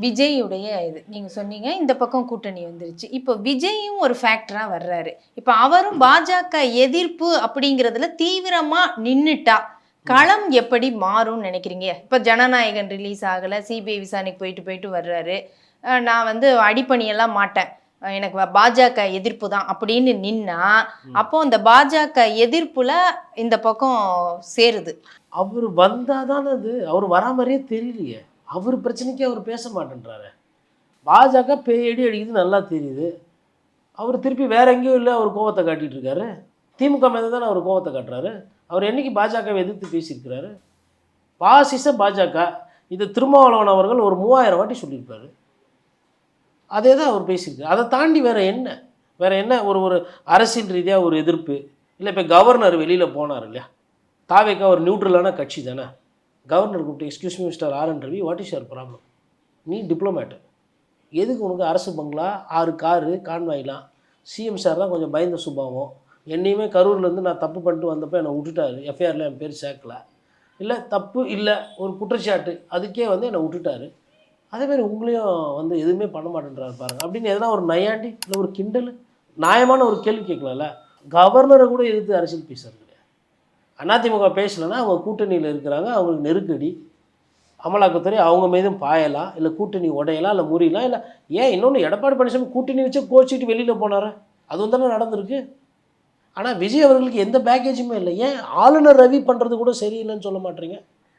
விஜயுடைய இது நீங்க சொன்னீங்க இந்த பக்கம் கூட்டணி வந்துருச்சு. இப்போ விஜயும் ஒரு ஃபேக்டரா வர்றாரு. இப்போ அவரும் பாஜக எதிர்ப்பு அப்படிங்கிறதுல தீவிரமா நின்னுட்டா களம் எப்படி மாறும்னு நினைக்கிறீங்க? இப்போ ஜனநாயகன் ரிலீஸ் ஆகல, சிபிஐ விசாரணைக்கு போயிட்டு போயிட்டு வர்றாரு. நான் வந்து அடிப்பணியெல்லாம் மாட்டேன். எனக்கு பாஜக எதிர்ப்பு தான் அப்படின்னு நின்னா, அப்போ அந்த பாஜக எதிர்ப்புல இந்த பக்கம் சேருது. அவர் வந்தாதான் அது அவர் வரா மாதிரியே தெரியலையே. அவர் பிரச்சனைக்கு அவர் பேச மாட்டேன்றாரு. பாஜக பேயடி அடிக்குது நல்லா தெரியுது. அவர் திருப்பி வேற எங்கேயும் இல்லை அவர் கோவத்தை காட்டிட்டு இருக்காரு. திமுக மீது தானே அவர் கோவத்தை காட்டுறாரு. அவர் என்னைக்கு பாஜகவை எதிர்த்து பேசியிருக்கிறாரு? பாசிச பாஜக இது திருமாவளவன் அவர்கள் ஒரு 3000 வாட்டி சொல்லியிருப்பாரு. அதே தான் அவர் பேசியிருக்காரு. அதை தாண்டி வேற என்ன ஒரு அரசியல் ரீதியாக ஒரு எதிர்ப்பு இல்லை. இப்போ கவர்னர் வெளியில் போனார் இல்லையா, தாவேக்கா ஒரு நியூட்ரலான கட்சி தானே. கவர்னர் கூப்பிட்டு excuse me mister R. N.. Ravi, what is your problem? நீ டிப்ளமேட்டு, எதுக்கு உனக்கு அரசு பங்களா 6 காரு கான்வாய்லாம்? சிஎம் சார் தான் கொஞ்சம் பயந்த சுபாவம். என்னையுமே கரூர்லேருந்து நான் தப்பு பண்ணிட்டு வந்தப்போ என்னை விட்டுட்டாரு. எஃப்ஐஆரில் என் பேர் சேர்க்கல. இல்லை தப்பு இல்லை, ஒரு குற்றச்சாட்டு, அதுக்கே வந்து என்னை விட்டுட்டாரு. அதேமாதிரி உங்களையும் வந்து எதுவுமே பண்ண மாட்டேன்றாரு பாருங்க அப்படின்னு எதனா ஒரு நையாண்டி இல்லை ஒரு கிண்டல் நியாயமான ஒரு கேள்வி கேட்கலாம்ல. கவர்னரை கூட எதிர்த்து அரசியல் பேசுறது கிடையாது. அதிமுக பேசலைன்னா அவங்க கூட்டணியில் இருக்கிறாங்க, அவங்களுக்கு நெருக்கடி, அமலாக்கத்துறை அவங்க மீதும் பாயலாம், இல்லை கூட்டணி உடையலாம், இல்லை முறியலாம். இல்லை ஏன் இன்னொன்று எடப்பாடி பழனிசாமி கூட்டணி வச்சு கோச்சிட்டு வெளியில் போனார், அதுவும் தானே நடந்திருக்கு. ஆனால் விஜய் அவர்களுக்கு எந்த பேக்கேஜுமே இல்லை. ஏன் ஆளுநர் ரவி பண்ணுறது கூட சரியில்லைன்னு சொல்ல மாட்டீங்க?